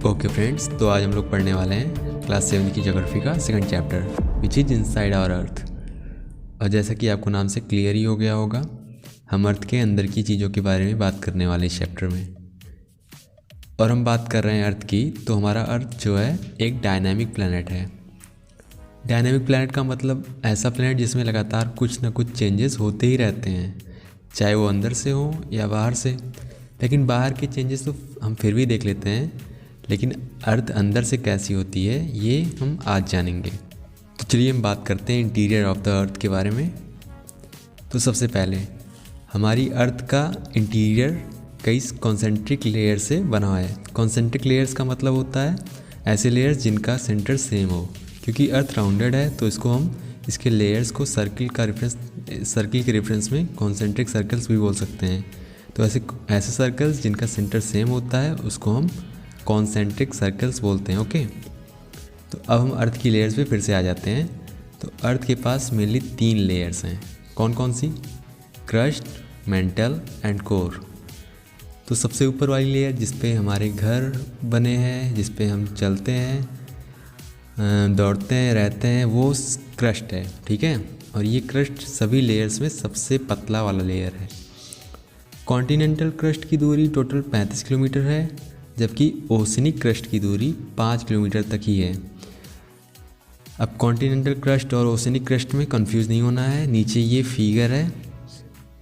Okay friends, तो आज हम लोग पढ़ने वाले हैं क्लास 7 की ज्योग्राफी का second chapter which is inside our earth. और जैसा कि आपको नाम से क्लियर ही हो गया होगा, हम अर्थ के अंदर की चीज़ों के बारे में बात करने वाले इस चैप्टर में। और हम बात कर रहे हैं अर्थ की, तो हमारा अर्थ जो है एक डायनामिक प्लैनेट है। डायनामिक प्लैनेट का मतलब ऐसा प्लैनेट जिसमें लगातार कुछ ना कुछ चेंजेस होते ही रहते हैं, चाहे वो अंदर से हो या बाहर से। लेकिन बाहर के चेंजेस तो हम फिर भी देख लेते हैं, लेकिन अर्थ अंदर से कैसी होती है ये हम आज जानेंगे। तो चलिए हम बात करते हैं इंटीरियर ऑफ द अर्थ के बारे में। तो सबसे पहले हमारी अर्थ का इंटीरियर कई कॉन्सेंट्रिक लेयर से बना हुआ है। कॉन्सेंट्रिक लेयर्स का मतलब होता है ऐसे लेयर्स जिनका सेंटर सेम हो। क्योंकि अर्थ राउंडेड है तो इसको हम इसके लेयर्स को सर्किल के रेफरेंस में कॉन्सेंट्रिक सर्कल्स भी बोल सकते हैं। तो ऐसे सर्कल्स जिनका सेंटर सेम होता है उसको हम कॉन्सेंट्रिक सर्कल्स बोलते हैं। ओके, तो अब हम अर्थ की लेयर्स पे फिर से आ जाते हैं। तो अर्थ के पास मेनली 3 लेयर्स हैं। कौन कौन सी? Crust, mantle and core. तो सबसे ऊपर वाली लेयर जिस पे हमारे घर बने हैं, जिस पे हम चलते हैं, दौड़ते हैं, रहते हैं, वो क्रस्ट है। ठीक है, और ये क्रस्ट सभी लेयर्स में सबसे पतला वाला लेयर है। कॉन्टिनेंटल क्रस्ट की दूरी टोटल 35 किलोमीटर है, जबकि ओशनिक क्रस्ट की दूरी 5 किलोमीटर तक ही है। अब कॉन्टिनेंटल क्रस्ट और ओशनिक क्रस्ट में कंफ्यूज नहीं होना है। नीचे ये फिगर है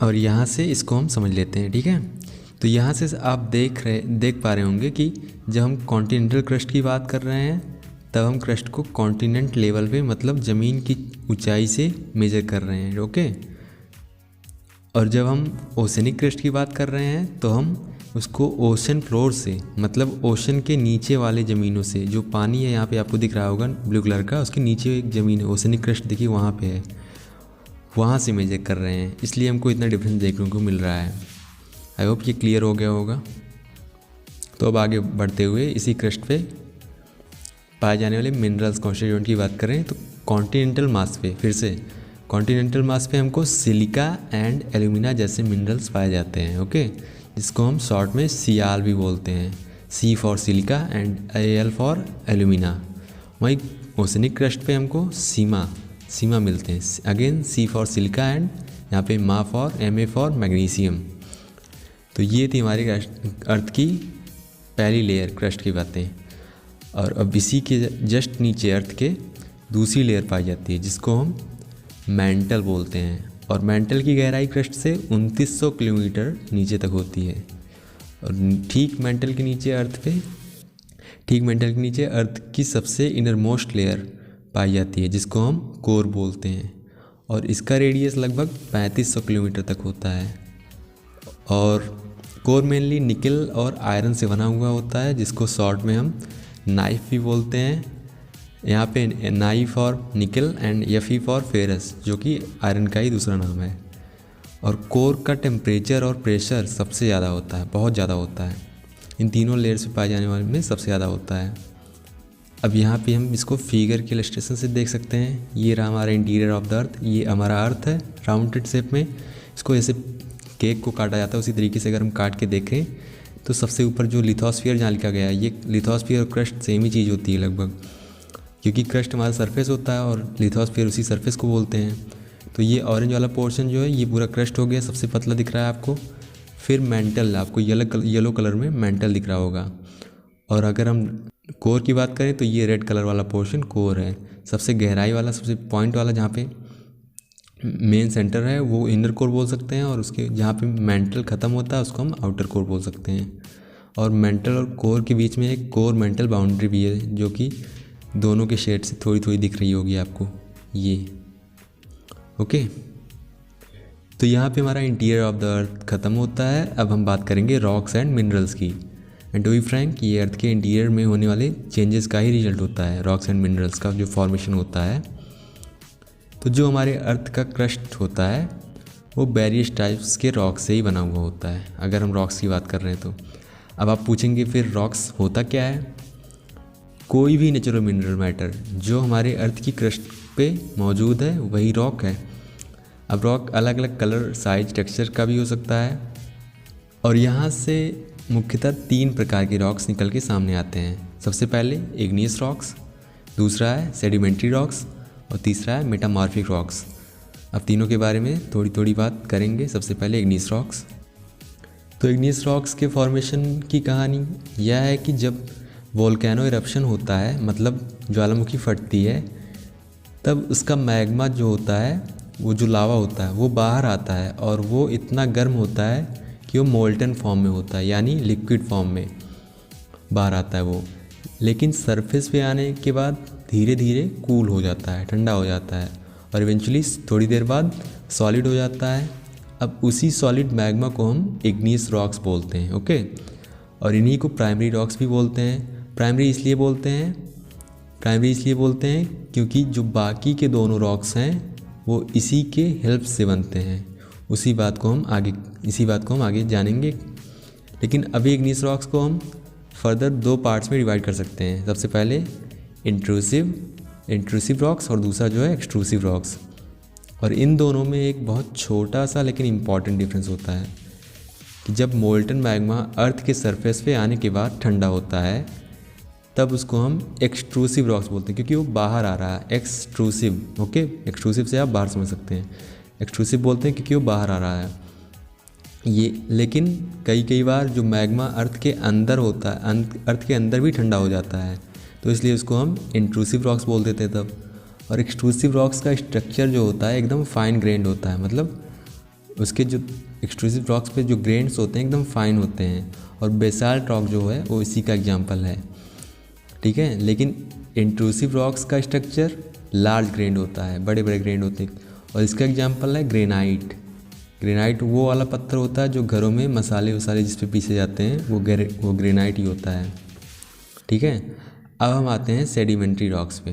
और यहाँ से इसको हम समझ लेते हैं। ठीक है, तो यहाँ से आप देख पा रहे होंगे कि जब हम कॉन्टिनेंटल क्रस्ट की बात कर रहे हैं तब हम क्रस्ट को कॉन्टिनेंट लेवल पे, मतलब ज़मीन की ऊंचाई से मेजर कर रहे हैं। ओके, और जब हम ओशनिक क्रस्ट की बात कर रहे हैं तो हम उसको ओशन फ्लोर से, मतलब ओशन के नीचे वाले ज़मीनों से, जो पानी है यहाँ पे आपको दिख रहा होगा ब्लू कलर का, उसके नीचे एक ज़मीन है, ओशनिक क्रस्ट देखिए वहाँ पे है, वहाँ से मेजर कर रहे हैं। इसलिए हमको इतना डिफरेंस देखने को मिल रहा है। आई होप ये क्लियर हो गया होगा। तो अब आगे बढ़ते हुए इसी क्रस्ट पे पाए जाने वाले मिनरल्स कॉन्स्टिट्यूएंट की बात करें तो कॉन्टिनेंटल मास पे, फिर से कॉन्टिनेंटल मास पे हमको सिलिका एंड एल्यूमिना जैसे मिनरल्स पाए जाते हैं। ओके, जिसको हम शॉर्ट में सियाल भी बोलते हैं। C for silica and L for alumina. वहीं ओशनिक क्रस्ट पे हमको सीमा मिलते हैं। Again C for silica and यहाँ पे एम ए फॉर मैग्नीशियम। तो ये थी हमारी अर्थ की पहली लेयर क्रस्ट की बातें। और अब इसी के जस्ट नीचे अर्थ के दूसरी लेयर पाई जाती है जिसको हम मेंटल बोलते हैं। और मेंटल की गहराई क्रस्ट से 2900 किलोमीटर नीचे तक होती है। और ठीक मेंटल के नीचे अर्थ की सबसे इनरमोस्ट लेयर पाई जाती है जिसको हम कोर बोलते हैं। और इसका रेडियस लगभग 3500 किलोमीटर तक होता है। और कोर मेनली निकल और आयरन से बना हुआ होता है, जिसको शॉर्ट में हम नाइफ भी बोलते हैं। यहाँ पे नाई फॉर निकल एंड एफई फॉर फेरस, जो कि आयरन का ही दूसरा नाम है। और कोर का टेम्परेचर और प्रेशर सबसे ज़्यादा होता है, बहुत ज़्यादा होता है। इन तीनों लेयर से पाए जाने वाले में सबसे ज़्यादा होता है। अब यहाँ पे हम इसको फिगर के इलस्ट्रेशन से देख सकते हैं। ये रहा हमारा इंटीरियर ऑफ द अर्थ। ये हमारा अर्थ है राउंडेड शेप में। इसको जैसे केक को काटा जाता है उसी तरीके से अगर हम काट के देखें तो सबसे ऊपर जो लिथोस्फीयर जहाँ लिखा गया है, ये लिथोस्फीयर और क्रस्ट सेम ही चीज़ होती है लगभग, क्योंकि क्रस्ट हमारा सरफेस होता है और लिथोस्फीयर उसी सरफेस को बोलते हैं। तो ये ऑरेंज वाला पोर्शन जो है ये पूरा क्रस्ट हो गया, सबसे पतला दिख रहा है आपको। फिर मेंटल, आपको येलो कलर में मेंटल दिख रहा होगा। और अगर हम कोर की बात करें तो ये रेड कलर वाला पोर्शन कोर है। सबसे गहराई वाला, सबसे पॉइंट वाला जहाँ पे मेन सेंटर है वो इनर कोर बोल सकते हैं। और उसके जहाँ पे मेंटल ख़त्म होता है उसको हम आउटर कोर बोल सकते हैं। और मेंटल और कोर के बीच में एक कोर मेंटल बाउंड्री भी है, जो कि दोनों के शेड से थोड़ी थोड़ी दिख रही होगी आपको ये। ओके, तो यहाँ पे हमारा इंटीरियर ऑफ द अर्थ ख़त्म होता है। अब हम बात करेंगे रॉक्स एंड मिनरल्स की। एंड टू बी फ्रैंक, ये अर्थ के इंटीरियर में होने वाले चेंजेस का ही रिजल्ट होता है, रॉक्स एंड मिनरल्स का जो फॉर्मेशन होता है। तो जो हमारे अर्थ का क्रस्ट होता है वो वेरियस टाइप्स के रॉक्स से ही बना हुआ होता है, अगर हम रॉक्स की बात कर रहे हैं तो। अब आप पूछेंगे फिर रॉक्स होता क्या है? कोई भी नेचुरल मिनरल मैटर जो हमारे अर्थ की क्रस्ट पे मौजूद है वही रॉक है। अब रॉक अलग अलग कलर, साइज, टेक्सचर का भी हो सकता है। और यहाँ से मुख्यतः 3 प्रकार के रॉक्स निकल के सामने आते हैं। सबसे पहले इग्नियस रॉक्स, दूसरा है सेडिमेंट्री रॉक्स और तीसरा है मेटामॉर्फिक रॉक्स। अब तीनों के बारे में थोड़ी थोड़ी बात करेंगे। सबसे पहले इग्नियस रॉक्स। तो इग्नियस रॉक्स के फॉर्मेशन की कहानी यह है कि जब वोल्केनो इरप्शन होता है, मतलब ज्वालामुखी फटती है, तब उसका मैग्मा जो होता है, वो जो लावा होता है, वो बाहर आता है और वो इतना गर्म होता है कि वो मोल्टन फॉर्म में होता है, यानी लिक्विड फॉर्म में बाहर आता है वो। लेकिन सरफेस पे आने के बाद धीरे धीरे कूल हो जाता है, ठंडा हो जाता है और इवेंचुअली थोड़ी देर बाद सॉलिड हो जाता है। अब उसी सॉलिड मैग्मा को हम इग्नियस रॉक्स बोलते हैं। ओके, और इन्हीं को प्राइमरी रॉक्स भी बोलते हैं। प्राइमरी इसलिए बोलते हैं क्योंकि जो बाकी के दोनों रॉक्स हैं वो इसी के हेल्प से बनते हैं। इसी बात को हम आगे जानेंगे। लेकिन अभी इग्नियस रॉक्स को हम फर्दर दो पार्ट्स में डिवाइड कर सकते हैं। सबसे पहले इंट्रूसिव रॉक्स और दूसरा जो है एक्सट्रूसिव रॉक्स। और इन दोनों में एक बहुत छोटा सा लेकिन इम्पॉर्टेंट डिफरेंस होता है कि जब मोल्टन मैग्मा अर्थ के सरफेस पे आने के बाद ठंडा होता है, तब उसको हम एक्सट्रूसिव रॉक्स बोलते हैं, क्योंकि वो बाहर आ रहा है। एक्सट्रूसिव, ओके, एक्सट्रूसिव से आप बाहर समझ सकते हैं। एक्सट्रूसिव बोलते हैं क्योंकि वो बाहर आ रहा है ये। लेकिन कई बार जो मैग्मा अर्थ के अंदर होता है, अर्थ के अंदर भी ठंडा हो जाता है, तो इसलिए उसको हम इंट्रूसिव रॉक्स बोल देते हैं तब। और एक्सट्रूसिव रॉक्स का स्ट्रक्चर जो होता है एकदम फाइन ग्रेन्ड होता है, मतलब उसके जो एक्सट्रूसिव रॉक्स पे जो ग्रेन्स होते हैं एकदम फाइन होते हैं। और बेसाल्ट रॉक जो है वो इसी का एग्जांपल है, ठीक है। लेकिन इंट्रूसिव रॉक्स का स्ट्रक्चर लार्ज ग्रेन्ड होता है, बड़े बड़े ग्रेन्ड होते हैं। और इसका एग्जांपल है ग्रेनाइट। ग्रेनाइट वो वाला पत्थर होता है जो घरों में मसाले वसाले जिस पे पीसे जाते हैं, वो ग्रेनाइट ही होता है, ठीक है। अब हम आते हैं सेडिमेंट्री रॉक्स पे।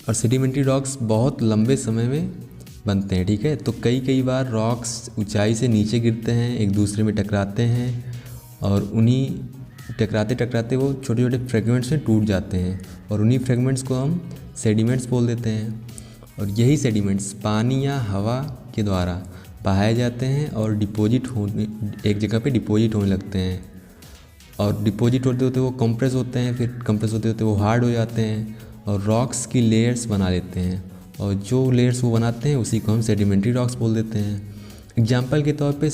और सेडिमेंट्री रॉक्स बहुत लंबे समय में बनते हैं, ठीक है। तो कई बार रॉक्स ऊंचाई से नीचे गिरते हैं, एक दूसरे में टकराते हैं और उन्हीं टकराते वो छोटे छोटे फ्रेगमेंट्स में टूट जाते हैं और उन्हीं फ्रेगमेंट्स को हम सेडिमेंट्स बोल देते हैं। और यही सेडिमेंट्स पानी या हवा के द्वारा बहाए जाते हैं और एक जगह पे डिपॉजिट होने लगते हैं। और डिपॉजिट होते होते वो कंप्रेस होते हैं, फिर कंप्रेस होते होते वो हार्ड हो जाते हैं और रॉक्स की लेयर्स बना लेते हैं। और जो लेयर्स वो बनाते हैं उसी को हम सेडिमेंट्री रॉक्स बोल देते हैं। एग्जाम्पल के तौर पे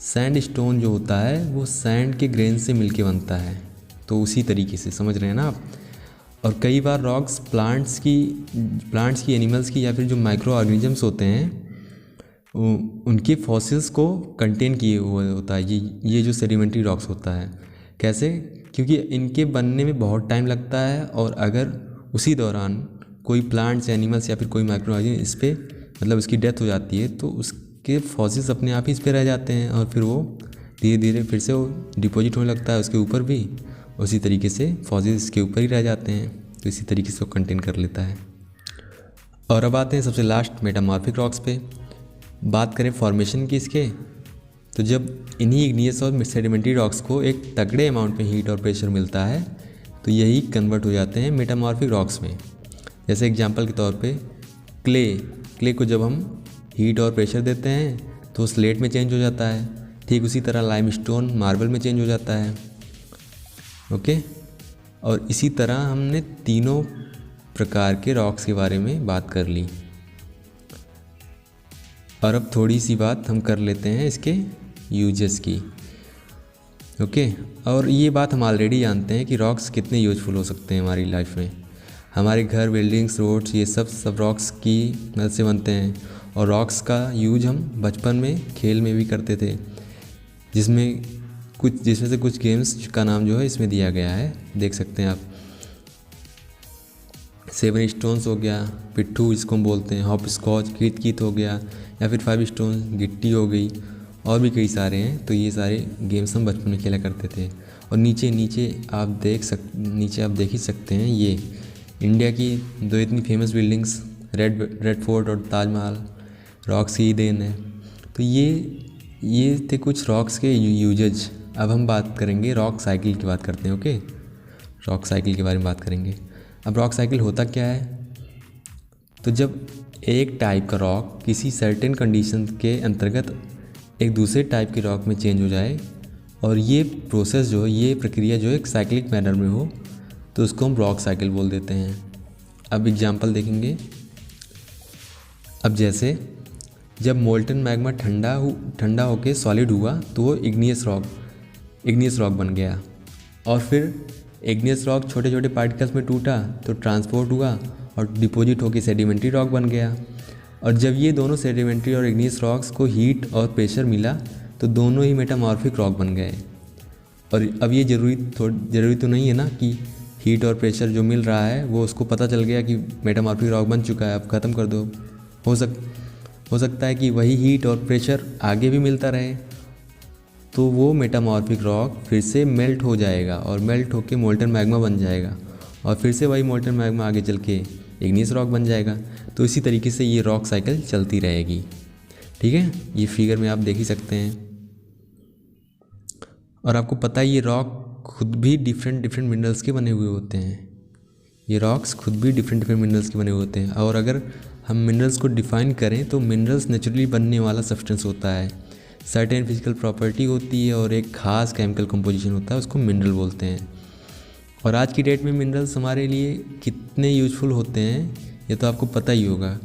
सैंडस्टोन जो होता है वो सैंड के ग्रेन से मिलके बनता है, तो उसी तरीके से समझ रहे हैं ना आप। और कई बार रॉक्स प्लांट्स की एनिमल्स की या फिर जो माइक्रो ऑर्गेनिजम्स होते हैं उनके फॉसिल्स को कंटेन किए हुए होता है ये जो सेडिमेंट्री रॉक्स होता है। कैसे? क्योंकि इनके बनने में बहुत टाइम लगता है और अगर उसी दौरान कोई प्लांट्स एनिमल्स या फिर कोई माइक्रो ऑर्गेनिज्म इस पे मतलब उसकी डेथ हो जाती है, तो उसके फॉसिल्स अपने आप ही इस पे रह जाते हैं और फिर वो धीरे धीरे फिर से वो डिपॉजिट होने लगता है उसके ऊपर भी। उसी तरीके से फॉसिल्स इसके ऊपर ही रह जाते हैं, तो इसी तरीके से वो कंटेन कर लेता है। और अब आते हैं सबसे लास्ट मेटामॉर्फिक रॉक्स पे। बात करें फॉर्मेशन की इसके, तो जब इन्हीं इग्नियस और सेडिमेंट्री रॉक्स को एक तगड़े अमाउंट में हीट और प्रेशर मिलता है तो यही कन्वर्ट हो जाते हैं मेटामॉर्फिक रॉक्स में। जैसे एग्जांपल के तौर पे क्ले को जब हम हीट और प्रेशर देते हैं तो स्लेट में चेंज हो जाता है। ठीक उसी तरह लाइमस्टोन मार्बल में चेंज हो जाता है, ओके। और इसी तरह हमने तीनों प्रकार के रॉक्स के बारे में बात कर ली। और अब थोड़ी सी बात हम कर लेते हैं इसके यूजेस की, ओके। और ये बात हम ऑलरेडी जानते हैं कि रॉक्स कितने यूजफुल हो सकते हैं हमारी लाइफ में। हमारे घर, बिल्डिंग्स, रोड्स, ये सब रॉक्स की मदद से बनते हैं। और रॉक्स का यूज हम बचपन में खेल में भी करते थे, जिसमें से कुछ गेम्स का नाम जो है इसमें दिया गया है, देख सकते हैं आप। 7 स्टोन्स हो गया, पिट्ठू जिसको हम बोलते हैं, हॉप स्कॉच, कीत हो गया, या फिर 5 स्टोन गिट्टी हो गई, और भी कई सारे हैं। तो ये सारे गेम्स हम बचपन में खेला करते थे। और नीचे आप देख ही सकते हैं, ये इंडिया की 2 इतनी फेमस बिल्डिंग्स रेड फोर्ट और ताजमहल रॉक्स की देन है। तो ये थे कुछ रॉक्स के यूजेज। अब हम बात करेंगे रॉक साइकिल की बात करते हैं, ओके। रॉक साइकिल के बारे में बात करेंगे। अब रॉक साइकिल होता क्या है? तो जब एक टाइप का रॉक किसी सर्टेन कंडीशन के अंतर्गत एक दूसरे टाइप के रॉक में चेंज हो जाए और ये प्रोसेस जो है, ये प्रक्रिया जो है एक साइक्लिक मैनर में हो, तो उसको हम रॉक साइकिल बोल देते हैं। अब एग्जांपल देखेंगे। अब जैसे जब मोल्टन मैग्मा ठंडा होकर सॉलिड हुआ तो वो इग्नियस रॉक बन गया, और फिर इग्नियस रॉक छोटे छोटे पार्टिकल्स में टूटा तो ट्रांसपोर्ट हुआ और डिपॉजिट होकर सेडिमेंट्री रॉक बन गया। और जब ये दोनों सेडिमेंट्री और इग्नियस रॉक्स को हीट और प्रेशर मिला तो दोनों ही मेटामॉर्फिक रॉक बन गए। और अब ये ज़रूरी तो नहीं है ना कि हीट और प्रेशर जो मिल रहा है वो उसको पता चल गया कि मेटामॉर्फिक रॉक बन चुका है, अब ख़त्म कर दो। हो सकता है कि वही हीट और प्रेशर आगे भी मिलता रहे, तो वो मेटामॉर्फिक रॉक फिर से मेल्ट हो जाएगा और मेल्ट होकर मोल्टन मैग्मा बन जाएगा, और फिर से वही मोल्टन मैग्मा आगे चल के इग्नियस रॉक बन जाएगा। तो इसी तरीके से ये रॉक साइकिल चलती रहेगी। ठीक है, ये फिगर में आप देख ही सकते हैं। और आपको पता है ये रॉक खुद भी डिफरेंट मिनरल्स के बने हुए होते हैं। ये रॉक्स खुद भी डिफरेंट मिनरल्स के बने हुए होते हैं। और अगर हम मिनरल्स को डिफ़ाइन करें तो मिनरल्स नेचुरली बनने वाला सब्सटेंस होता है, सर्टेन फिजिकल प्रॉपर्टी होती है और एक ख़ास केमिकल कंपोजिशन होता है, उसको मिनरल बोलते हैं। और आज की डेट में मिनरल्स हमारे लिए कितने यूजफुल होते हैं ये तो आपको पता ही होगा।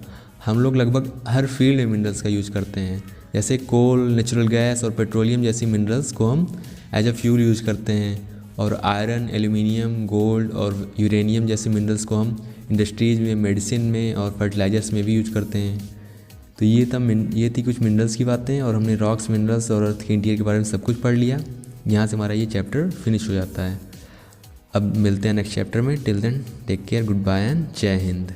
हम लोग लगभग हर फील्ड में मिनरल्स का यूज़ करते हैं। जैसे कोल, नेचुरल गैस और पेट्रोलियम जैसी मिनरल्स को हम एज अ फ्यूल यूज़ करते हैं, और आयरन, एल्यूमिनियम, गोल्ड और यूरेनियम जैसे मिनरल्स को हम इंडस्ट्रीज़ में, मेडिसिन में और फर्टिलाइजर्स में भी यूज करते हैं। तो ये थी कुछ मिनरल्स की बातें, और हमने रॉक्स, मिनरल्स और अर्थ के इंटीरियर के बारे में सब कुछ पढ़ लिया। यहाँ से हमारा ये चैप्टर फिनिश हो जाता है। अब मिलते हैं नेक्स्ट चैप्टर में। Till then take care, good bye and Jai Hind.